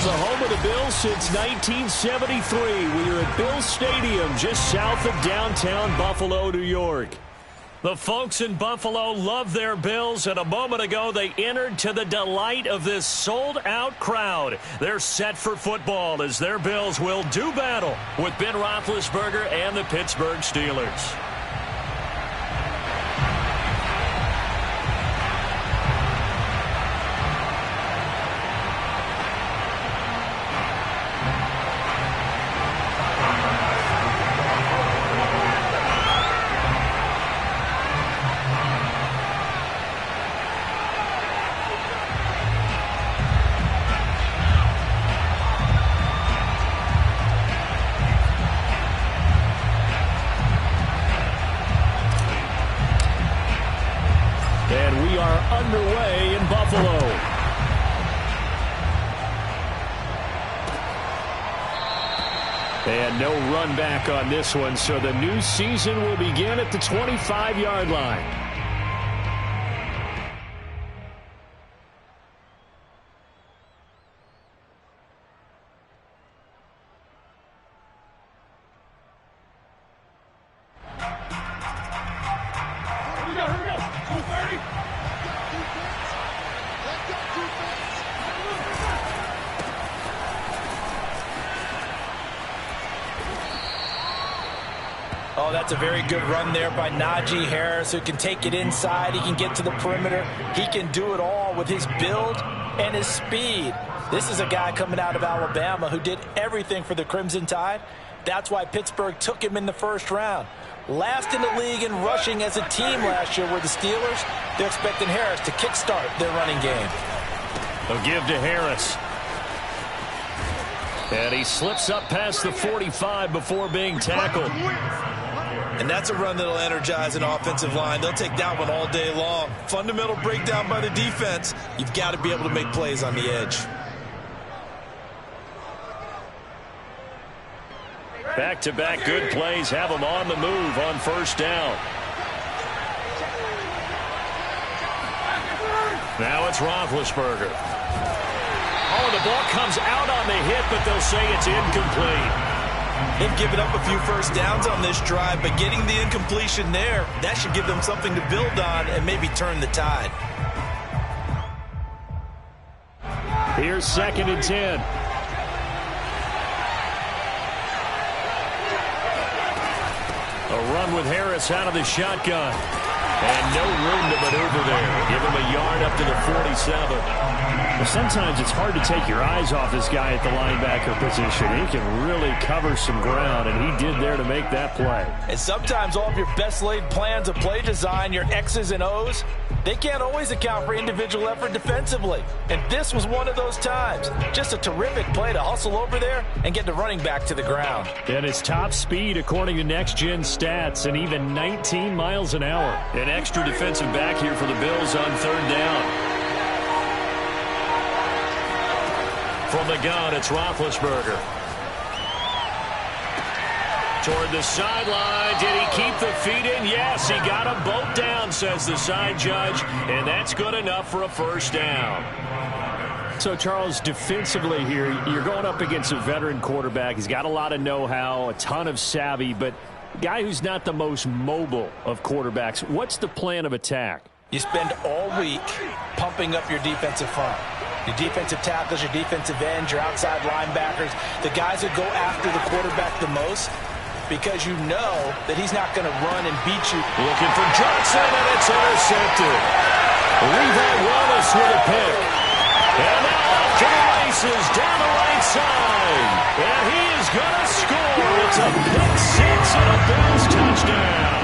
Well, the home of the Bills since 1973. We are at Bills Stadium just south of downtown Buffalo, New York. The folks in Buffalo love their Bills, and a moment ago they entered to the delight of this sold-out crowd. They're set for football as their Bills will do battle with Ben Roethlisberger and the Pittsburgh Steelers. Underway in Buffalo. And no run back on this one, so the new season will begin at the 25-yard line. Oh, that's a very good run there by Najee Harris, who can take it inside. He can get to the perimeter. He can do it all with his build and his speed. This is a guy coming out of Alabama who did everything for the Crimson Tide. That's why Pittsburgh took him in the first round. Last in the league in rushing as a team last year were the Steelers. They're expecting Harris to kickstart their running game. They'll give to Harris. And he slips up past the 45 before being tackled. And that's a run that'll energize an offensive line. They'll take that one all day long. Fundamental breakdown by the defense. You've got to be able to make plays on the edge. Back-to-back good plays have them on the move on first down. Now it's Roethlisberger. Oh, the ball comes out on the hit, but they'll say it's incomplete. They've given up a few first downs on this drive, but getting the incompletion there, that should give them something to build on and maybe turn the tide. Here's 2nd and 10. A run with Harris out of the shotgun. And no room to maneuver there. Give him a yard up to the 47. Well, sometimes it's hard to take your eyes off this guy at the linebacker position. He can really cover some ground, and he did there to make that play. And sometimes all of your best laid plans of play design, your X's and O's, they can't always account for individual effort defensively. And this was one of those times. Just a terrific play to hustle over there and get the running back to the ground. And his top speed, according to Next Gen Stats, and even 19 miles an hour. An extra defensive back here for the Bills on 3rd down. From the gun, it's Roethlisberger. Toward the sideline. Did he keep the feet in? Yes, he got them both down, says the side judge. And that's good enough for a first down. So, Charles, defensively here, you're going up against a veteran quarterback. He's got a lot of know-how, a ton of savvy, but a guy who's not the most mobile of quarterbacks. What's the plan of attack? You spend all week pumping up your defensive front. Your defensive tackles, your defensive ends, your outside linebackers, the guys that go after the quarterback the most, because you know that he's not going to run and beat you. Looking for Johnson, and it's intercepted. Levi Wallace with a pick. And now off to the races down the right side. And he is going to score. It's a pick six and a Bills touchdown.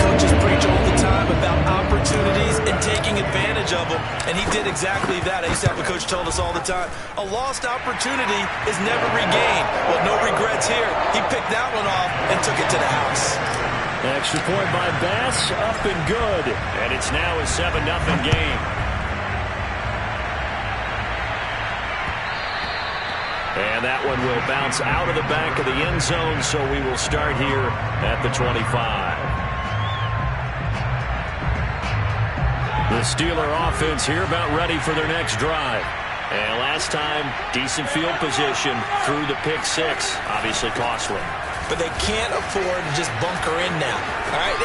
Coaches preach all the time about opportunities and taking advantage of them, and he did exactly that. I used to have a coach tell us all the time, a lost opportunity is never regained. Well, no regrets here. He picked that one off and took it to the house. Extra point by Bass, up and good. And it's now a 7-0 game. And that one will bounce out of the back of the end zone, so we will start here at the 25. The Steeler offense here about ready for their next drive. And last time, decent field position through the pick six. Obviously costly. But they can't afford to just bunker in now. All right,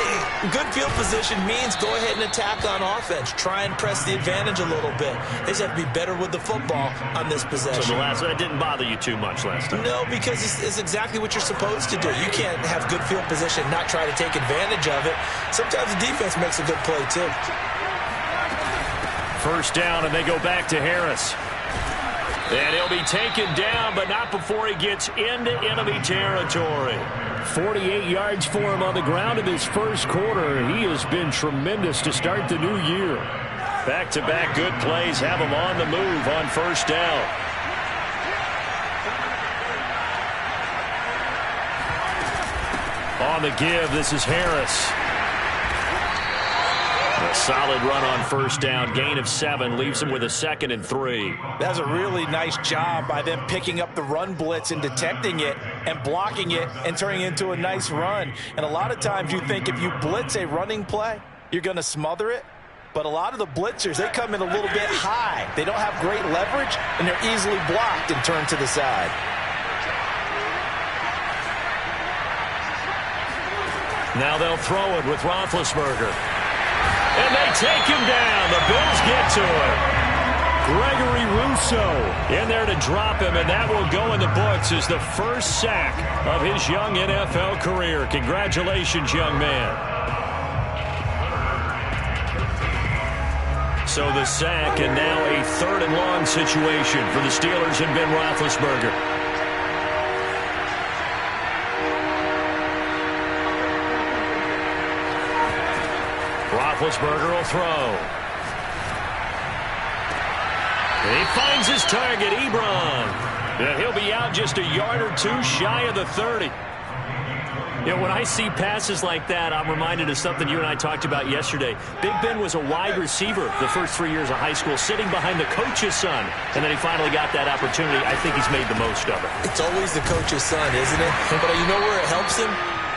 good field position means go ahead and attack on offense. Try and press the advantage a little bit. They just have to be better with the football on this possession. So that didn't bother you too much last time? No, because it's exactly what you're supposed to do. You can't have good field position and not try to take advantage of it. Sometimes the defense makes a good play, too. First down, and they go back to Harris. And he'll be taken down, but not before he gets into enemy territory. 48 yards for him on the ground in his first quarter. He has been tremendous to start the new year. Back-to-back good plays have him on the move on first down. On the give, this is Harris. A solid run on first down. Gain of 7 leaves him with a 2nd and 3. That's a really nice job by them picking up the run blitz and detecting it and blocking it and turning it into a nice run. And a lot of times you think if you blitz a running play, you're going to smother it. But a lot of the blitzers, they come in a little bit high. They don't have great leverage, and they're easily blocked and turned to the side. Now they'll throw it with Roethlisberger. And they take him down. The Bills get to him. Gregory Rousseau in there to drop him, and that will go in the books as the first sack of his young NFL career. Congratulations, young man. So the sack, and now a 3rd and long situation for the Steelers and Ben Roethlisberger. Roethlisberger will throw. He finds his target, Ebron. And he'll be out just a yard or 2 shy of the 30. When I see passes like that, I'm reminded of something you and I talked about yesterday. Big Ben was a wide receiver the first 3 years of high school, sitting behind the coach's son. And then he finally got that opportunity. I think he's made the most of it. It's always the coach's son, isn't it? But you know where it helps him?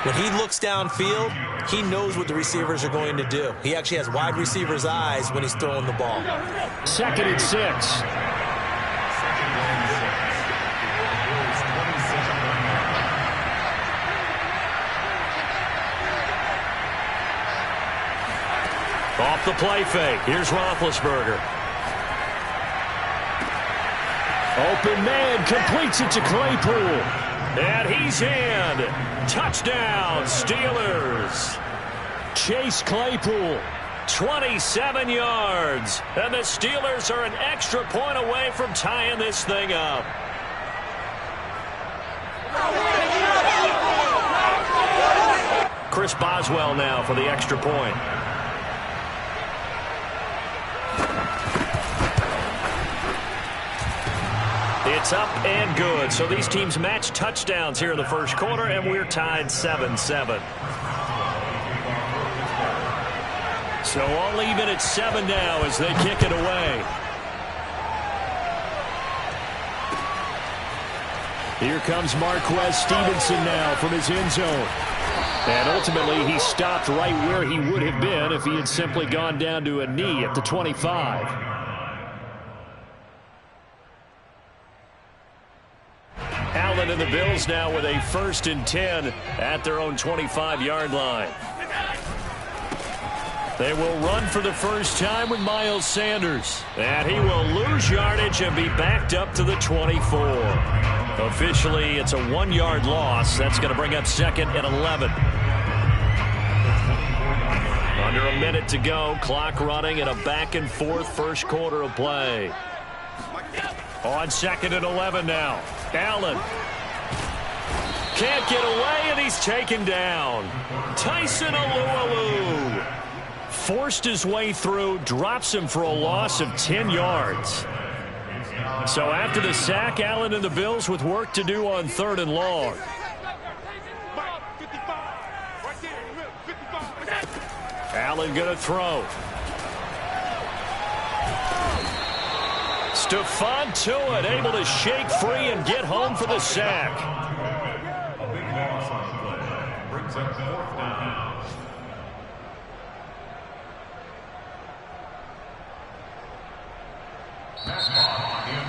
When he looks downfield, he knows what the receivers are going to do. He actually has wide receivers' eyes when he's throwing the ball. 2nd and 6. Off the play fake. Here's Roethlisberger. Open man completes it to Claypool. And he's in. Touchdown, Steelers. Chase Claypool, 27 yards. And the Steelers are an extra point away from tying this thing up. Chris Boswell now for the extra point. It's up and good. So these teams match touchdowns here in the first quarter, and we're tied 7-7. So all even at 7 now as they kick it away. Here comes Marquez Stevenson now from his end zone. And ultimately he stopped right where he would have been if he had simply gone down to a knee at the 25. Allen and the Bills now with a 1st and 10 at their own 25-yard line. They will run for the first time with Miles Sanders. And he will lose yardage and be backed up to the 24. Officially, it's a 1-yard loss. That's going to bring up 2nd and 11. Under a minute to go. Clock running in a back-and-forth first quarter of play. On 2nd and 11 now. Allen can't get away, and he's taken down. Tyson Alualu forced his way through, drops him for a loss of 10 yards. So after the sack, Allen and the Bills with work to do on 3rd and long. Allen going to throw. Stephon Tuitt able to shake free and get home for the sack. A big loss on the play. Brings up 4th down. Mascot,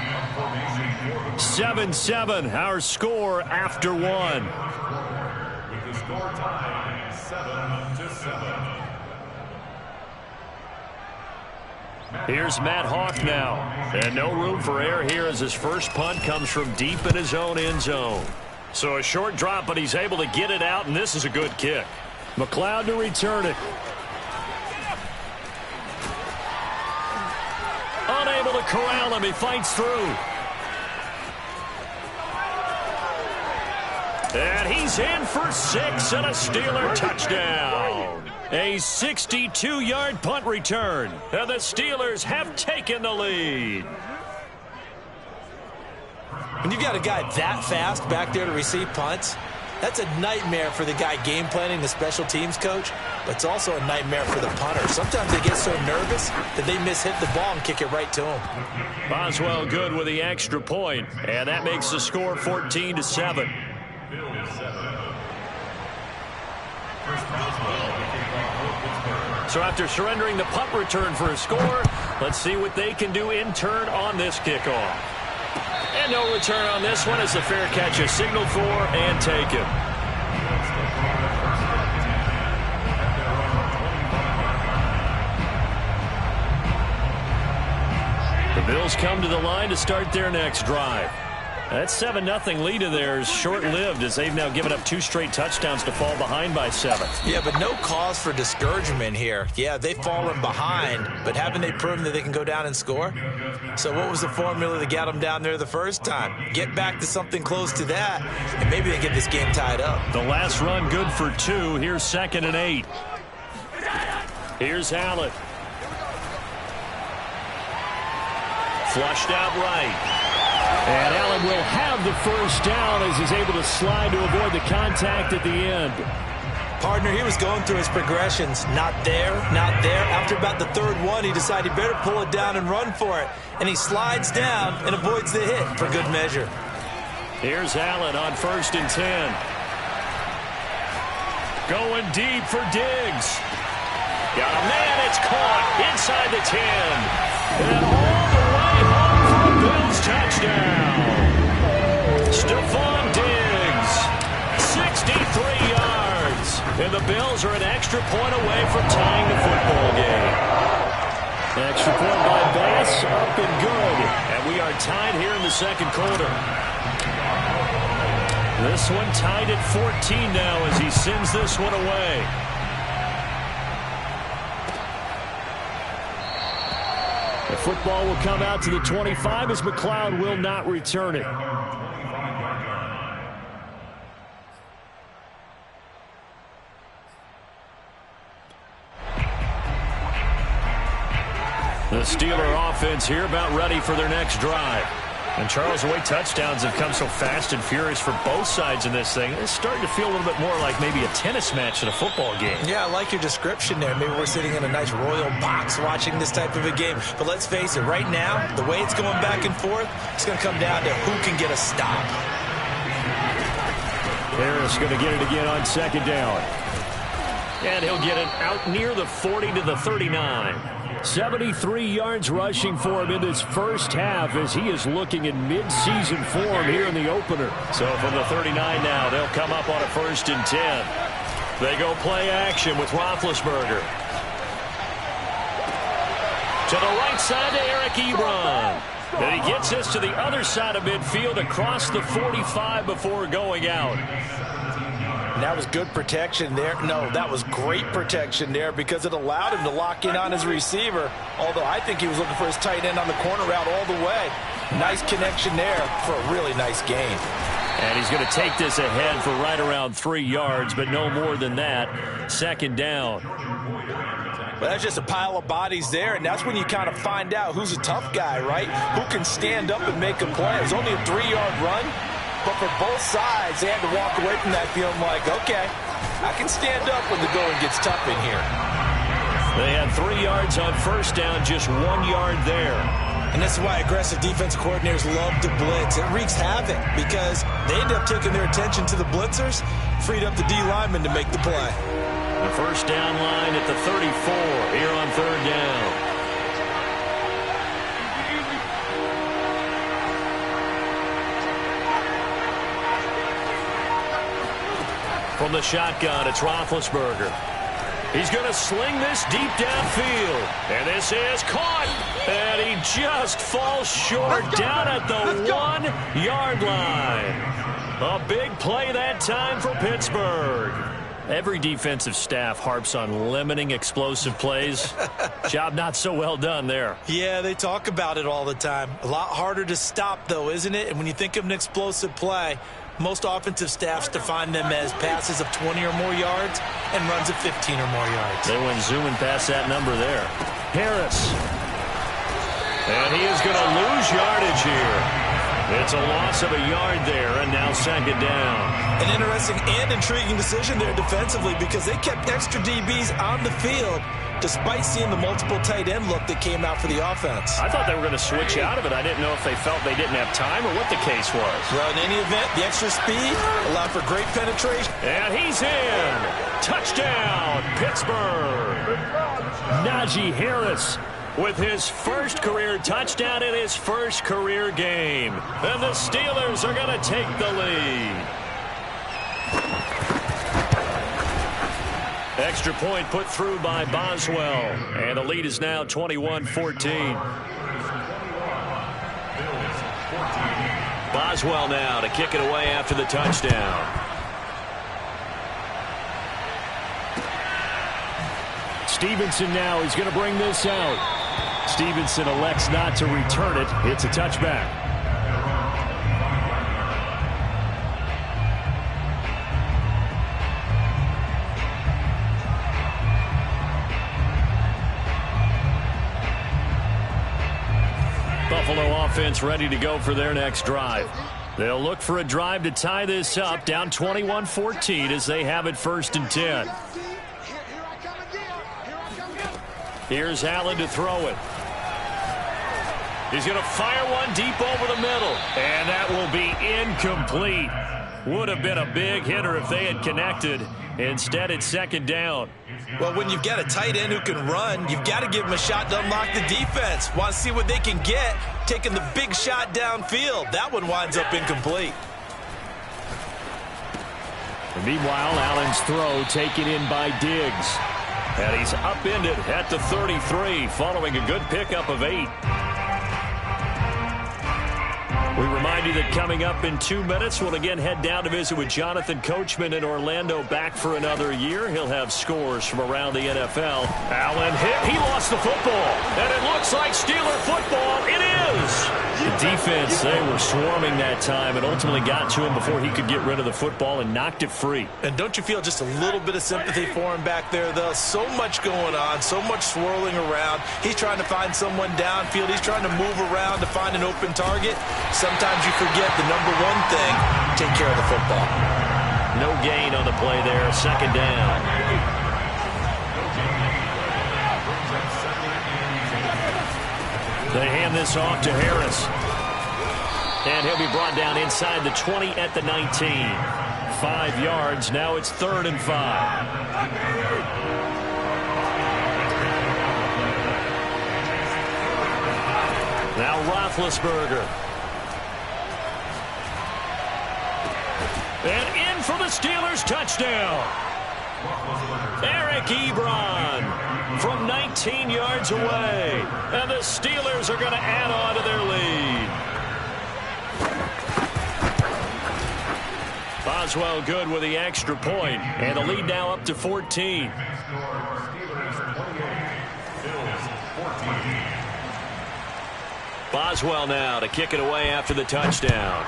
7-7, our score after one. With the score tied 7-7. Here's Matt Hawk now. And no room for error here as his first punt comes from deep in his own end zone. So a short drop, but he's able to get it out, and this is a good kick. McLeod to return it. Unable to corral him. He fights through. And he's in for 6 and a Steeler touchdown. A 62-yard punt return. And the Steelers have taken the lead. When you've got a guy that fast back there to receive punts, that's a nightmare for the guy game planning, the special teams coach, but it's also a nightmare for the punter. Sometimes they get so nervous that they mishit the ball and kick it right to him. Boswell good with the extra point, and that makes the score 14-7. So after surrendering the punt return for a score, let's see what they can do in turn on this kickoff. And no return on this one as the fair catch is signaled for and taken. The Bills come to the line to start their next drive. That 7-0 lead of theirs short-lived as they've now given up 2 straight touchdowns to fall behind by 7. Yeah, but no cause for discouragement here. Yeah, they've fallen behind, but haven't they proven that they can go down and score? So what was the formula that got them down there the first time? Get back to something close to that, and maybe they get this game tied up. The last run good for 2. Here's 2nd and 8. Here's Allen. Flushed out right. And Allen will have the first down as he's able to slide to avoid the contact at the end. Partner, he was going through his progressions. Not there, not there. After about the 3rd one, he decided he better pull it down and run for it. And he slides down and avoids the hit for good measure. Here's Allen on 1st and 10. Going deep for Diggs. Got a man, it's caught inside the 10. And all the way home for a Bills touchdown. Stephon Diggs, 63 yards. And the Bills are an extra point away from tying the football game. Extra point by Bass, up and good. And we are tied here in the 2nd quarter. This one tied at 14 now as he sends this one away. The football will come out to the 25 as McLeod will not return it. The Steeler offense here about ready for their next drive. And Charles, the way touchdowns have come so fast and furious for both sides in this thing, it's starting to feel a little bit more like maybe a tennis match than a football game. Yeah, I like your description there. Maybe we're sitting in a nice royal box watching this type of a game. But let's face it, right now, the way it's going back and forth, it's going to come down to who can get a stop. Harris going to get it again on 2nd down. And he'll get it out near the 40 to the 39. 73 yards rushing for him in this first half as he is looking in mid-season form here in the opener. So from the 39 now, they'll come up on a 1st and 10. They go play action with Roethlisberger. To the right side to Eric Ebron. And he gets this to the other side of midfield across the 45 before going out. And that was good protection there. No, that was great protection there because it allowed him to lock in on his receiver. Although I think he was looking for his tight end on the corner route all the way. Nice connection there for a really nice gain. And he's going to take this ahead for right around 3 yards, but no more than that. 2nd down. But that's just a pile of bodies there, and that's when you kind of find out who's a tough guy, right? Who can stand up and make a play. It was only a 3-yard run. But for both sides, they had to walk away from that feeling like, okay, I can stand up when the going gets tough in here. They had 3 yards on 1st down, just 1 yard there. And that's why aggressive defense coordinators love to blitz. It wreaks havoc because they end up taking their attention to the blitzers, freed up the D lineman to make the play. The 1st down line at the 34 here on 3rd down. From the shotgun, it's Roethlisberger. He's going to sling this deep downfield. And this is caught. And he just falls short down at the 1-yard line. A big play that time for Pittsburgh. Every defensive staff harps on limiting explosive plays. Job not so well done there. Yeah, they talk about it all the time. A lot harder to stop, though, isn't it? And when you think of an explosive play, most offensive staffs define them as passes of 20 or more yards and runs of 15 or more yards. They went zooming past that number there. Harris. And he is going to lose yardage here. It's a loss of a yard there, and now second down. An interesting and intriguing decision there defensively because they kept extra DBs on the field despite seeing the multiple tight end look that came out for the offense. I thought they were going to switch out of it. I didn't know if they felt they didn't have time or what the case was. Well, in any event, the extra speed allowed for great penetration. And he's in. Touchdown, Pittsburgh. Najee Harris with his first career touchdown in his first career game. And the Steelers are going to take the lead. Extra point put through by Boswell. And the lead is now 21-14. Boswell now to kick it away after the touchdown. Stevenson now is going to bring this out. Stevenson elects not to return it. It's a touchback. Buffalo offense ready to go for their next drive. They'll look for a drive to tie this up, down 21-14 as they have it 1st and 10. Here's Allen to throw it. He's going to fire one deep over the middle. And that will be incomplete. Would have been a big hitter if they had connected. Instead, it's second down. Well, when you've got a tight end who can run, you've got to give him a shot to unlock the defense. Want to see what they can get, taking the big shot downfield. That one winds up incomplete. And meanwhile, Allen's throw taken in by Diggs. And he's upended at the 33, following a good pickup of 8. We remind you that coming up in 2 minutes, we'll again head down to visit with Jonathan Coachman in Orlando, back for another year. He'll have scores from around the NFL. Allen hit. He lost the football. And it looks like Steeler football. It is. The defense, they were swarming that time and ultimately got to him before he could get rid of the football and knocked it free. And don't you feel just a little bit of sympathy for him back there, though? So much going on, so much swirling around. He's trying to find someone downfield. He's trying to move around to find an open target. Sometimes you forget the number one thing, take care of the football. No gain on the play there, second down. They hand this off to Harris. And he'll be brought down inside the 20 at the 19. 5 yards, now it's 3rd and 5. Now Roethlisberger. And in for the Steelers, touchdown. Eric Ebron from 19 yards away. And the Steelers are going to add on to their lead. Boswell good with the extra point. And the lead now up to 14. Boswell now to kick it away after the touchdown.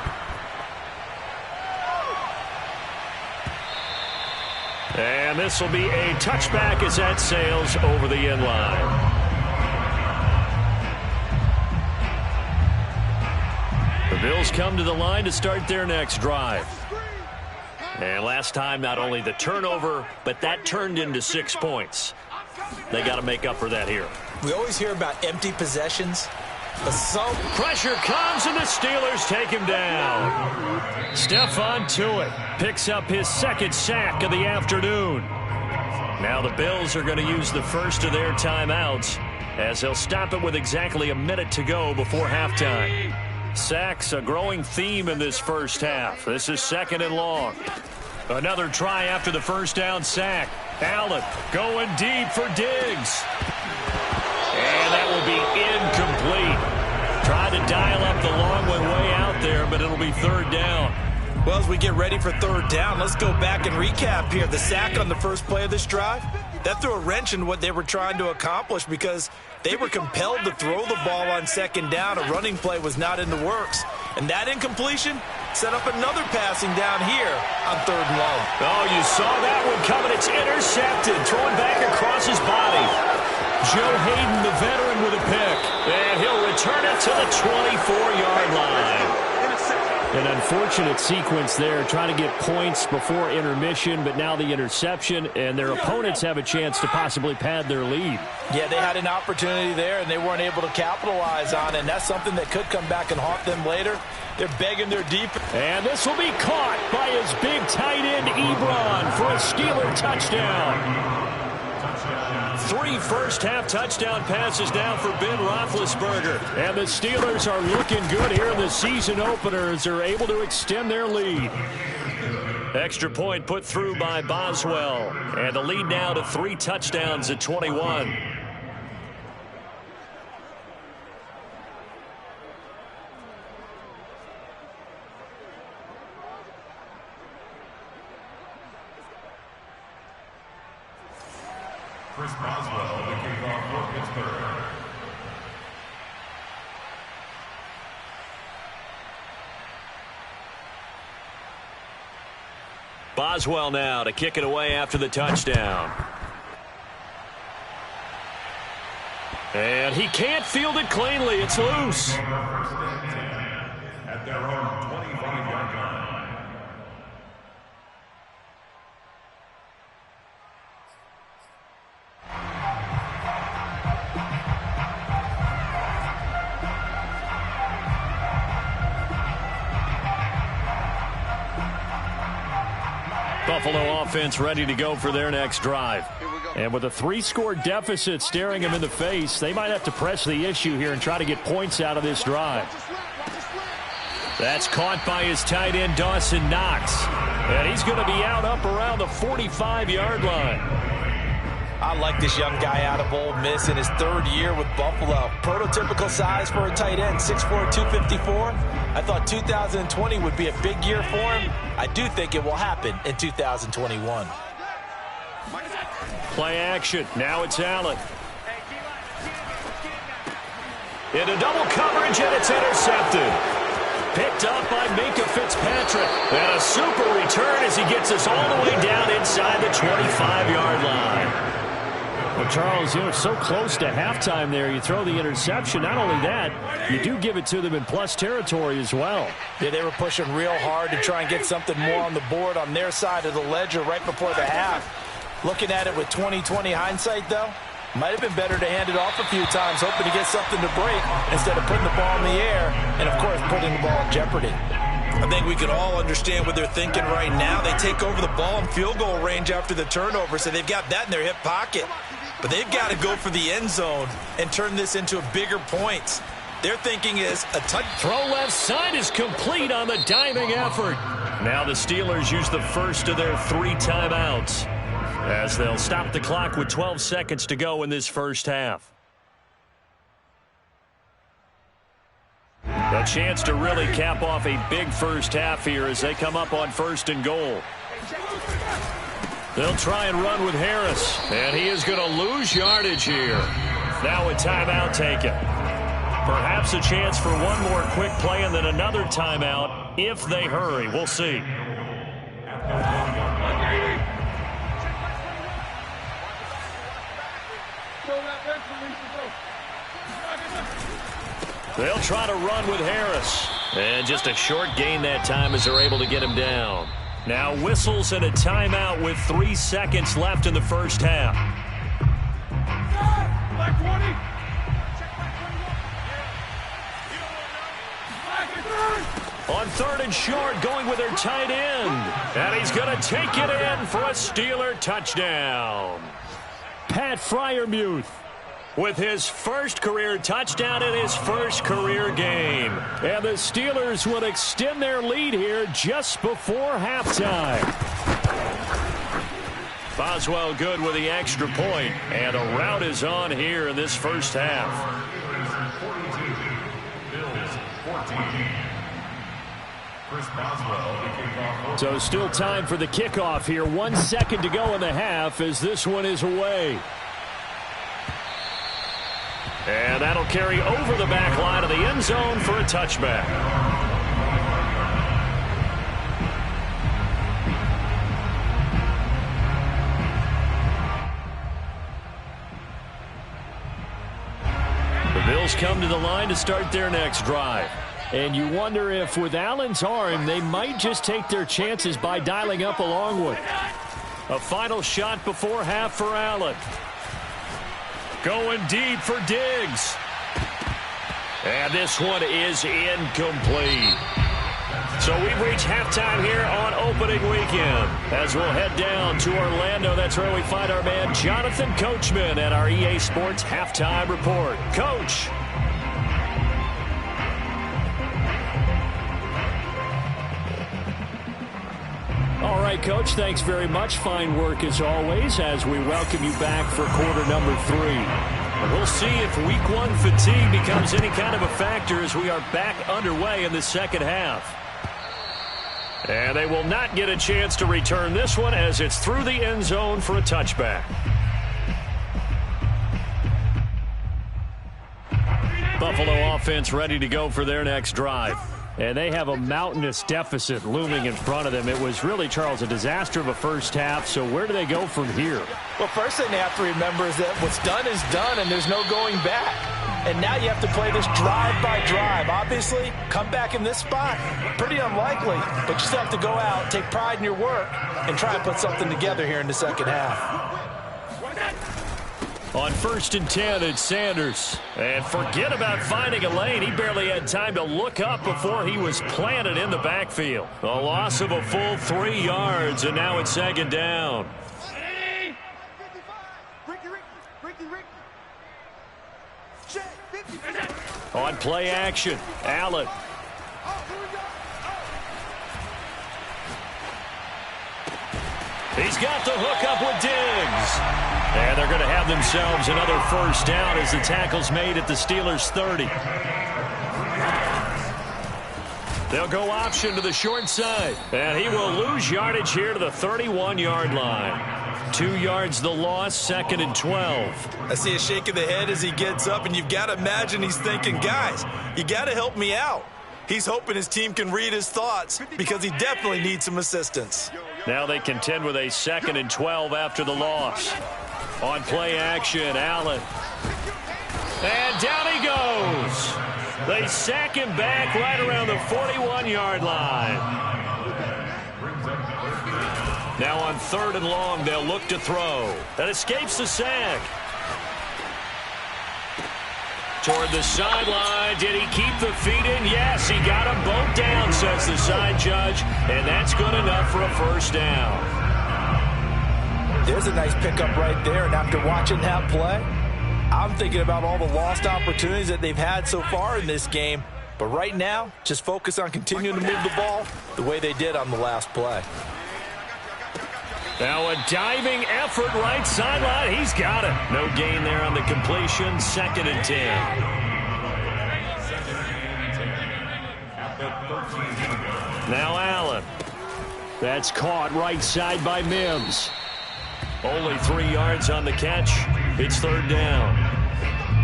And this will be a touchback as that sails over the end line. The Bills come to the line to start their next drive. And last time, not only the turnover, but that turned into 6 points. They got to make up for that here. We always hear about empty possessions. But some pressure comes, and the Steelers take him down. Stephon Tuitt picks up his 2nd sack of the afternoon. Now the Bills are going to use the first of their timeouts as they'll stop it with exactly a minute to go before halftime. Sacks a growing theme in this first half. This is 2nd and long. Another try after the first down sack. Allen going deep for Diggs. And that will be incomplete. Tried to dial up the long one way out there, but it'll be third down. Well, as we get ready for third down, let's go back and recap here. The sack on the first play of this drive, that threw a wrench in what they were trying to accomplish because they were compelled to throw the ball on second down. A running play was not in the works. And that incompletion set up another passing down here on third and long. Oh, you saw that one coming. It's intercepted. Thrown back across his body. Joe Hayden, the veteran, with a pick. And he'll return it to the 24-yard line. An unfortunate sequence there, trying to get points before intermission, but now the interception, and their opponents have a chance to possibly pad their lead. Yeah, they had an opportunity there, and they weren't able to capitalize on it, and that's something that could come back and haunt them later. They're begging their defense. And this will be caught by his big tight end, Ebron, for a Steeler touchdown. 3 first-half touchdown passes now for Ben Roethlisberger. And the Steelers are looking good here in the season opener as they're able to extend their lead. Extra point put through by Boswell. And the lead now to 3 touchdowns at 21. Chris Boswell, the kickoff for Pittsburgh. Boswell now to kick it away after the touchdown. And he can't field it cleanly. It's loose. At their own 25-yard line. Buffalo offense ready to go for their next drive. And with a 3-score deficit staring them in the face, they might have to press the issue here and try to get points out of this drive. That's caught by his tight end, Dawson Knox. And he's going to be out up around the 45-yard line. I like this young guy out of Ole Miss in his 3rd year with Buffalo. Prototypical size for a tight end, 6'4", 254. I thought 2020 would be a big year for him. I do think it will happen in 2021. Play action. Now it's Allen. Into double coverage, and it's intercepted. Picked up by Minkah Fitzpatrick. And a super return as he gets us all the way down inside the 25-yard line. Well, Charles, you're so close to halftime there. You throw the interception. Not only that, you do give it to them in plus territory as well. Yeah, they were pushing real hard to try and get something more on the board on their side of the ledger right before the half. Looking at it with 20/20 hindsight, though, might have been better to hand it off a few times, hoping to get something to break instead of putting the ball in the air and, of course, putting the ball in jeopardy. I think we can all understand what they're thinking right now. They take over the ball in field goal range after the turnover, so they've got that in their hip pocket. But they've got to go for the end zone and turn this into a bigger points. Their thinking is a touch. Throw left side is complete on the diving effort. Now the Steelers use the first of their 3 timeouts as they'll stop the clock with 12 seconds to go in this first half. A chance to really cap off a big first half here as they come up on 1st and goal. They'll try and run with Harris, and he is going to lose yardage here. Now a timeout taken. Perhaps a chance for one more quick play and then another timeout if they hurry. We'll see. They'll try to run with Harris. And just a short gain that time as they're able to get him down. Now whistles and a timeout with 3 seconds left in the first half. On 3rd and short, going with their tight end. And he's going to take it in for a Steeler touchdown. Pat Freiermuth with his first career touchdown in his first career game. And the Steelers will extend their lead here just before halftime. Boswell good with the extra point, and a rout is on here in this first half. So still time for the kickoff here. 1 second to go in the half as this one is away. And that'll carry over the back line of the end zone for a touchback. The Bills come to the line to start their next drive. And you wonder if with Allen's arm, they might just take their chances by dialing up a long one. A final shot before half for Allen. Going deep for Diggs. And this one is incomplete. So we've reached halftime here on opening weekend. As we'll head down to Orlando, that's where we find our man Jonathan Coachman at our EA Sports Halftime Report. Coach. All right, Coach, thanks very much. Fine work as always as we welcome you back for quarter number 3. We'll see if week 1 fatigue becomes any kind of a factor as we are back underway in the second half. And they will not get a chance to return this one as it's through the end zone for a touchback. Buffalo offense ready to go for their next drive. And they have a mountainous deficit looming in front of them. It was really, Charles, a disaster of a first half. So where do they go from here? Well, first thing they have to remember is that what's done is done, and there's no going back. And now you have to play this drive by drive. Obviously, come back in this spot, pretty unlikely. But you still have to go out, take pride in your work, and try and put something together here in the second half. On 1st and 10, it's Sanders. And forget about finding a lane. He barely had time to look up before he was planted in the backfield. A loss of a full 3 yards, and now it's second down. On play action, Allen. He's got the hook up with Diggs. And they're going to have themselves another first down as the tackle's made at the Steelers' 30. They'll go option to the short side. And he will lose yardage here to the 31-yard line. 2 yards the loss, 2nd and 12. I see a shake of the head as he gets up, and you've got to imagine he's thinking, guys, you got to help me out. He's hoping his team can read his thoughts because he definitely needs some assistance. Now they contend with a 2nd and 12 after the loss. On play action, Allen. And down he goes. They sack him back right around the 41-yard line. Now on 3rd and long, they'll look to throw. That escapes the sack. Toward the sideline. Did he keep the feet in? Yes, he got them both down, says the side judge. And that's good enough for a first down. There's a nice pickup right there, and after watching that play, I'm thinking about all the lost opportunities that they've had so far in this game. But right now, just focus on continuing to move the ball the way they did on the last play. Now a diving effort right sideline. He's got it. No gain there on the completion. 2nd and 10. Now Allen. That's caught right side by Mims. Only 3 yards on the catch. It's 3rd down.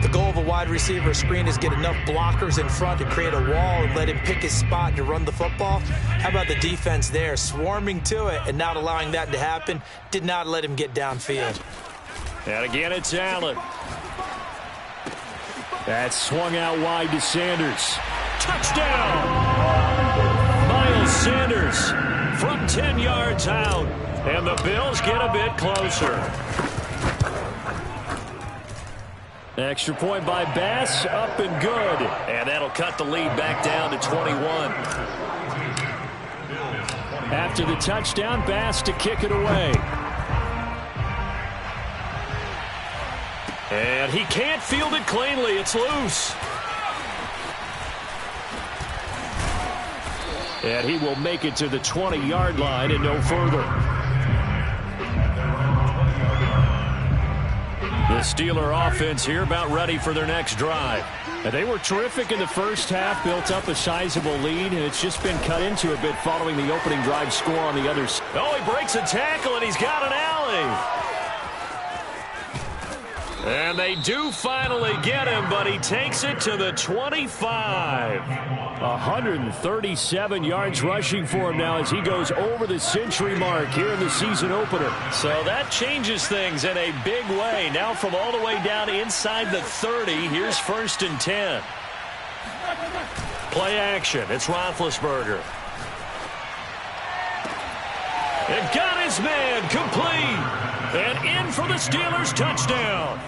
The goal of a wide receiver screen is get enough blockers in front to create a wall and let him pick his spot to run the football. How about the defense there, swarming to it and not allowing that to happen? Did not let him get downfield. And again, it's Allen. That's swung out wide to Sanders. Touchdown! Miles Sanders from 10 yards out. And the Bills get a bit closer. Extra point by Bass, up and good. And that'll cut the lead back down to 21. After the touchdown, Bass to kick it away. And he can't field it cleanly. It's loose. And he will make it to the 20-yard line and no further. The Steeler offense here about ready for their next drive. And they were terrific in the first half, built up a sizable lead, and it's just been cut into a bit following the opening drive score on the other side. Oh, he breaks a tackle, and he's got an alley. And they do finally get him, but he takes it to the 25. 137 yards rushing for him now as he goes over the century mark here in the season opener. So that changes things in a big way. Now from all the way down inside the 30, here's 1st and 10. Play action. It's Roethlisberger. It got his man complete. And in for the Steelers touchdown.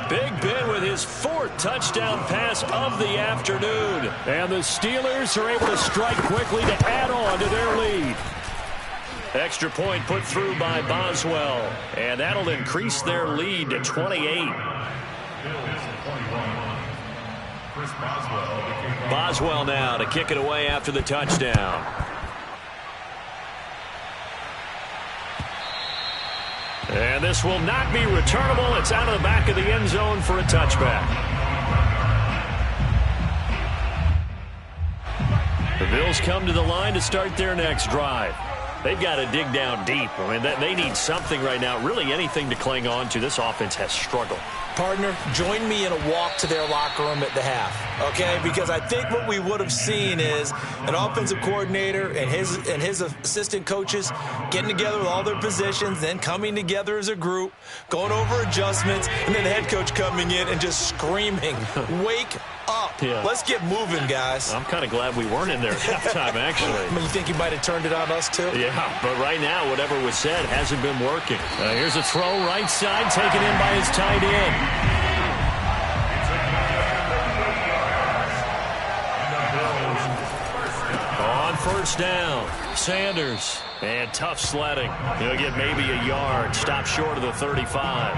Big Ben with his 4th touchdown pass of the afternoon. And the Steelers are able to strike quickly to add on to their lead. Extra point put through by Boswell. And that'll increase their lead to 28. Boswell now to kick it away after the touchdown. And this will not be returnable. It's out of the back of the end zone for a touchback. The Bills come to the line to start their next drive. They've got to dig down deep. I mean, they need something right now, really anything to cling on to. This offense has struggled. Partner, join me in a walk to their locker room at the half, okay? Because I think what we would have seen is an offensive coordinator and his assistant coaches getting together with all their positions, then coming together as a group, going over adjustments, and then the head coach coming in and just screaming, wake up. Yeah. Let's get moving, guys. I'm kind of glad we weren't in there at halftime, actually. I mean, you think he might have turned it on us, too? Yeah, but right now, whatever was said hasn't been working. Here's a throw right side, taken in by his tight end. On 1st down, Sanders. And tough sledding. He'll get maybe a yard. Stop short of the 35.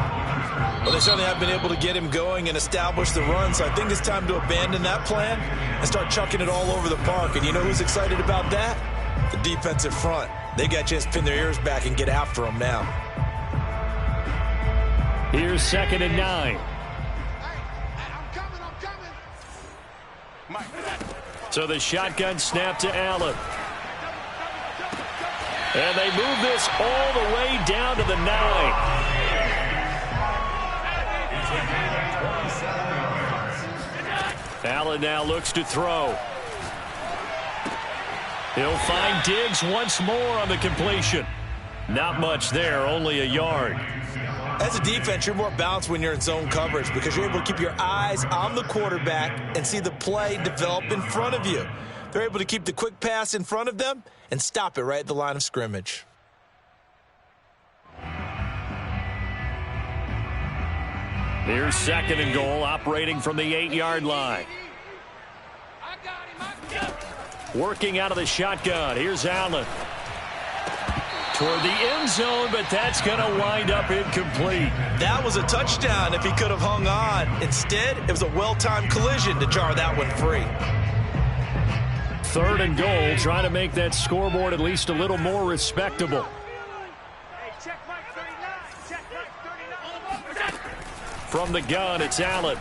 Well, they certainly have been able to get him going and establish the run, so I think it's time to abandon that plan and start chucking it all over the park. And you know who's excited about that? The defensive front. They got a chance to pin their ears back and get after him now. Here's 2nd and 9. So the shotgun snap to Allen. And they move this all the way down to the 9. Allen now looks to throw. He'll find Diggs once more on the completion. Not much there, only a yard. As a defense, you're more balanced when you're in zone coverage because you're able to keep your eyes on the quarterback and see the play develop in front of you. They're able to keep the quick pass in front of them and stop it right at the line of scrimmage. Here's 2nd and goal, operating from the 8-yard line. Working out of the shotgun. Here's Allen. Toward the end zone, but that's going to wind up incomplete. That was a touchdown if he could have hung on. Instead, it was a well-timed collision to jar that one free. 3rd and goal, trying to make that scoreboard at least a little more respectable. From the gun, it's Allen.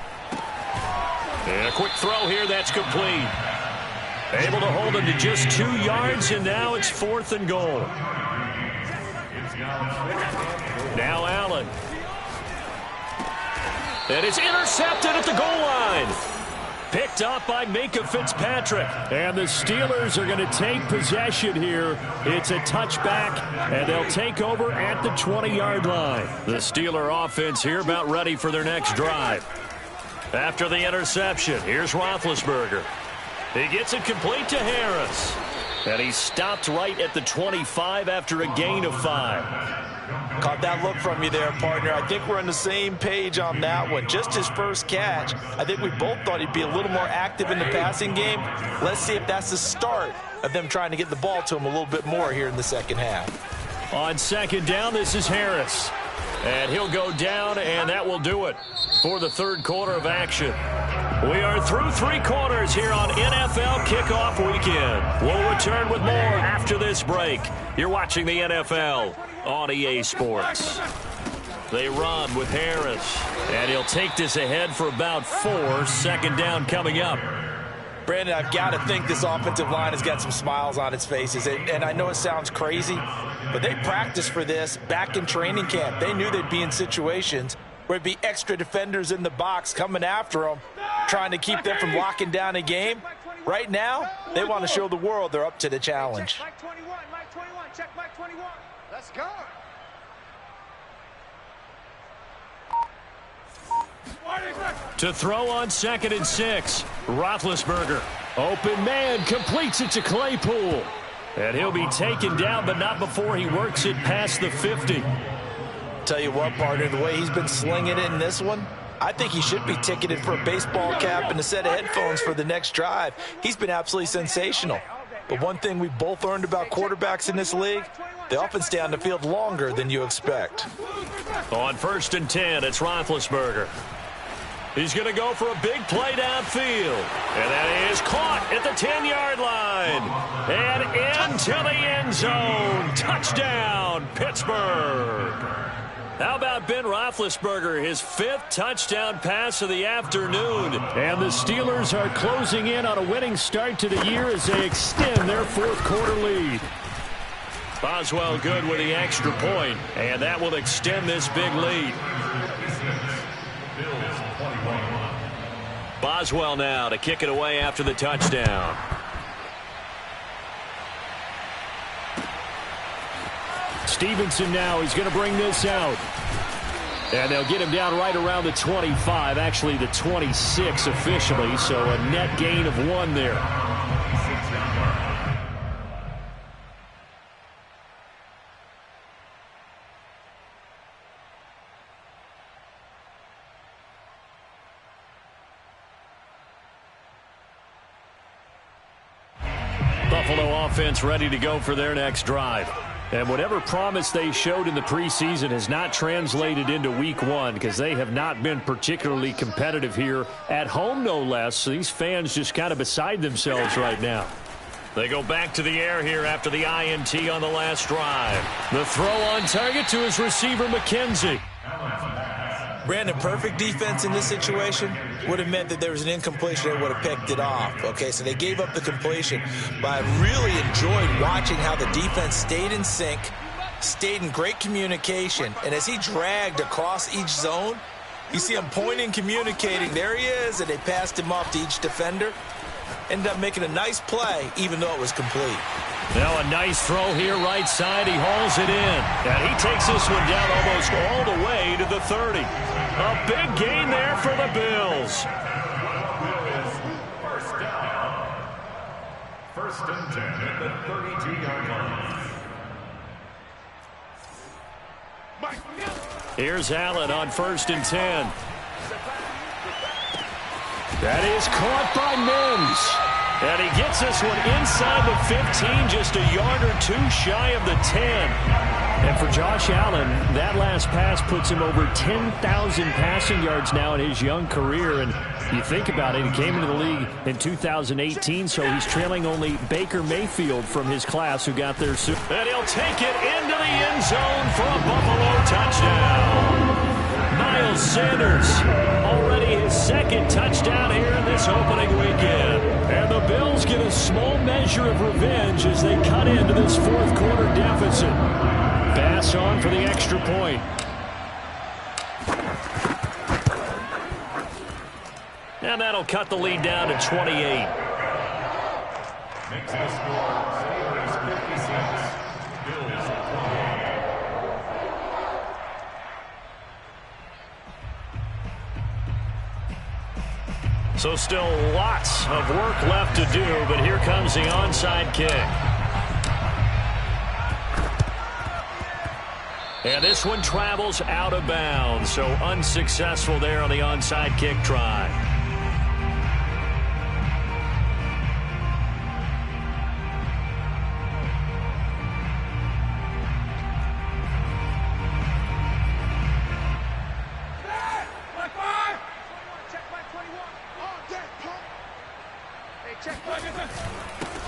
And a quick throw here, that's complete. Able to hold him to just 2 yards, and now it's 4th and goal. Now Allen. And it's intercepted at the goal line. Picked up by Minka Fitzpatrick. And the Steelers are going to take possession here. It's a touchback, and they'll take over at the 20-yard line. The Steeler offense here about ready for their next drive. After the interception, here's Roethlisberger. He gets it complete to Harris. And he stopped right at the 25 after a gain of 5. Caught that look from you there, partner. I think we're on the same page on that one. Just his first catch. I think we both thought he'd be a little more active in the passing game. Let's see if that's the start of them trying to get the ball to him a little bit more here in the second half. On 2nd down, this is Harris. And he'll go down, and that will do it for the 3rd quarter of action. We are through 3 quarters here on NFL Kickoff Weekend. We'll return with more after this break. You're watching the NFL on EA Sports. They run with Harris. And he'll take this ahead for about 4. Second down coming up. Brandon, I've got to think this offensive line has got some smiles on its faces. And I know it sounds crazy, but they practiced for this back in training camp. They knew they'd be in situations where it'd be extra defenders in the box coming after them, trying to keep them from locking down a game. Right now, they want to show the world they're up to the challenge. Check Mike 21, Mike 21, check Mike 21. Let's go. To throw on 2nd and 6. Roethlisberger. Open man, completes it to Claypool. And he'll be taken down, but not before he works it past the 50. Tell you what, partner, the way he's been slinging it in this one, I think he should be ticketed for a baseball cap and a set of headphones for the next drive. He's been absolutely sensational. But one thing we both learned about quarterbacks in this league, they often stay on the field longer than you expect. On 1st and 10, it's Roethlisberger. He's going to go for a big play downfield. And that is caught at the 10-yard line. And into the end zone. Touchdown, Pittsburgh. How about Ben Roethlisberger, his 5th touchdown pass of the afternoon. And the Steelers are closing in on a winning start to the year as they extend their 4th quarter lead. Boswell good with the extra point, and that will extend this big lead. Boswell now to kick it away after the touchdown. Stevenson now, he's going to bring this out. And they'll get him down right around the 25, actually the 26 officially, so a net gain of 1 there. Buffalo offense ready to go for their next drive. And whatever promise they showed in the preseason has not translated into week 1 because they have not been particularly competitive here at home, no less. So these fans just kind of beside themselves right now. They go back to the air here after the INT on the last drive. The throw on target to his receiver, McKenzie. Brandon, perfect defense in this situation would have meant that there was an incompletion. They would have picked it off. Okay, so they gave up the completion. But I really enjoyed watching how the defense stayed in sync, stayed in great communication. And as he dragged across each zone, you see him pointing, communicating. There he is, and they passed him off to each defender. Ended up making a nice play, even though it was complete. Now a nice throw here right side. He hauls it in. And he takes this one down almost all the way to the 30. A big gain there for the Bills. First down. 1st and 10 at the 32-yard line. Here's Allen on 1st and 10. That is caught by Mims. And he gets this one inside the 15, just a yard or 2 shy of the 10. And for Josh Allen, that last pass puts him over 10,000 passing yards now in his young career. And you think about it, he came into the league in 2018, so he's trailing only Baker Mayfield from his class who got there soon. And he'll take it into the end zone for a Buffalo touchdown. Miles Sanders, already his 2nd touchdown here in this opening weekend. And the Bills get a small measure of revenge as they cut into this 4th quarter deficit. Pass on for the extra point. And that'll cut the lead down to 28. Makes the score Steelers 56, Bills 28. So still lots of work left to do, but here comes the onside kick. And this one travels out of bounds, so unsuccessful there on the onside kick try.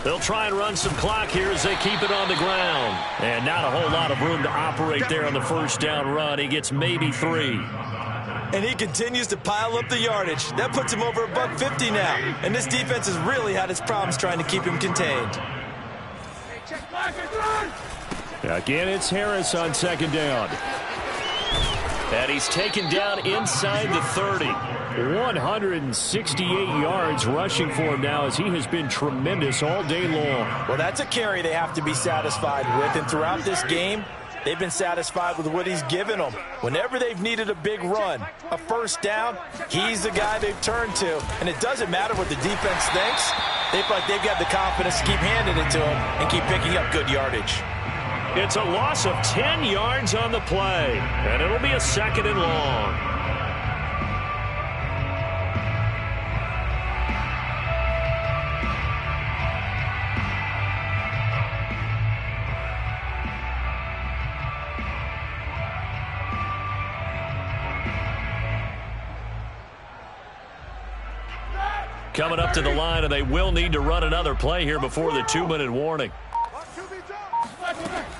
They'll try and run some clock here as they keep it on the ground. And not a whole lot of room to operate there on the first down run. He gets maybe 3. And he continues to pile up the yardage. That puts him over $150 now. And this defense has really had its problems trying to keep him contained. Again, it's Harris on second down. And he's taken down inside the 30. 168 yards rushing for him now as he has been tremendous all day long. Well, that's a carry they have to be satisfied with. And throughout this game, they've been satisfied with what he's given them. Whenever they've needed a big run, a first down, he's the guy they've turned to. And it doesn't matter what the defense thinks. They feel like they've got the confidence to keep handing it to him and keep picking up good yardage. It's a loss of 10 yards on the play, and it'll be a 2nd and long. Coming up to the line, and they will need to run another play here before the 2-minute warning.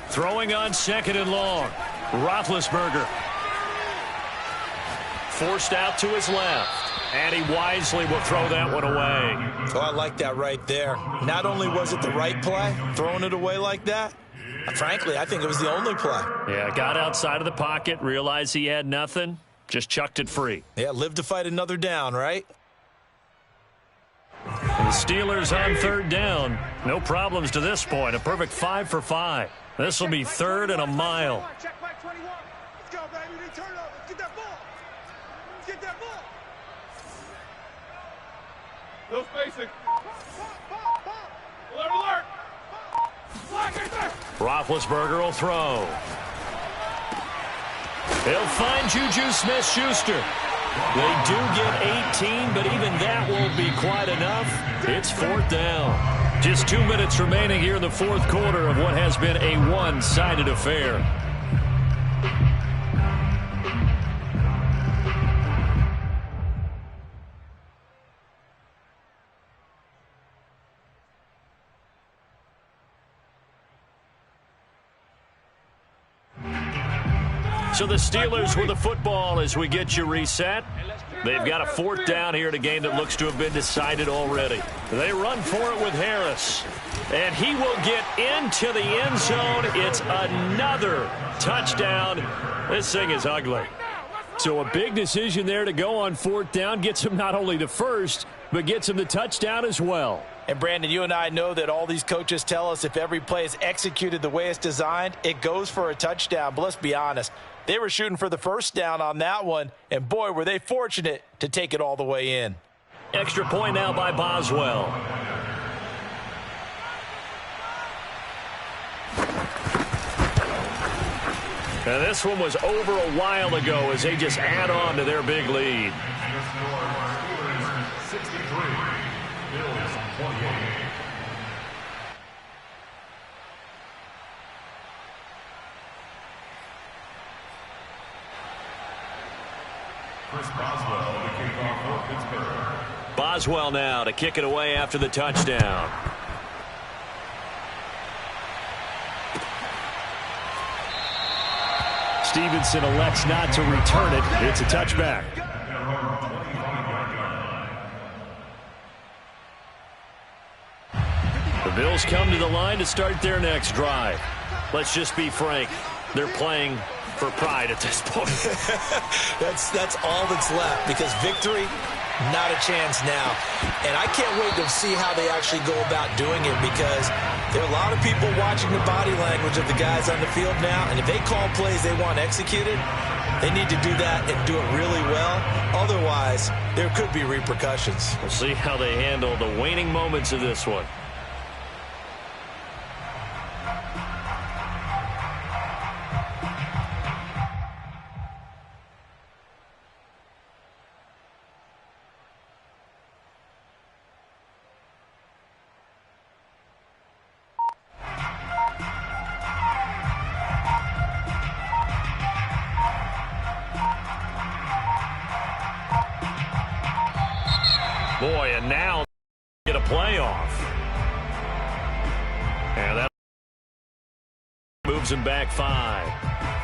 Throwing on 2nd and long. Roethlisberger. Forced out to his left. And he wisely will throw that one away. Oh, I like that right there. Not only was it the right play, throwing it away like that, frankly, I think it was the only play. Yeah, got outside of the pocket, realized he had nothing, just chucked it free. Yeah, live to fight another down, right? And the Steelers on 3rd down. No problems to this point. A perfect 5 for 5. This will be 3rd and a mile. Check Mike 21. Let's go, baby. We need turnover. Let's get that ball. Let's get that ball. No spacing. Alert, alert. Flag right there. Roethlisberger will throw. He'll find Juju Smith-Schuster. They do get 18, but even that won't be quite enough. It's 4th down. Just 2 minutes remaining here in the 4th quarter of what has been a one-sided affair. So the Steelers with the football as we get you reset. They've got a 4th down here in a game that looks to have been decided already. They run for it with Harris. And he will get into the end zone. It's another touchdown. This thing is ugly. So a big decision there to go on 4th down. Gets him not only the first, but gets him the touchdown as well. And, Brandon, you and I know that all these coaches tell us if every play is executed the way it's designed, it goes for a touchdown. But let's be honest. They were shooting for the first down on that one, and boy, were they fortunate to take it all the way in. Extra point now by Boswell. And this one was over a while ago as they just add on to their big lead. 63. Bills 28. Chris Boswell, the kickoff for Pittsburgh. Boswell now to kick it away after the touchdown. Stevenson elects not to return it. It's a touchback. The Bills come to the line to start their next drive. Let's just be frank. They're playing for pride at this point. That's all that's left, because victory, not a chance now. And I can't wait to see how they actually go about doing it, because there are a lot of people watching the body language of the guys on the field now, and if they call plays they want executed, they need to do that and do it really well. Otherwise, there could be repercussions. We'll see how they handle the waning moments of this one. Boy, and now get a playoff. them back 5.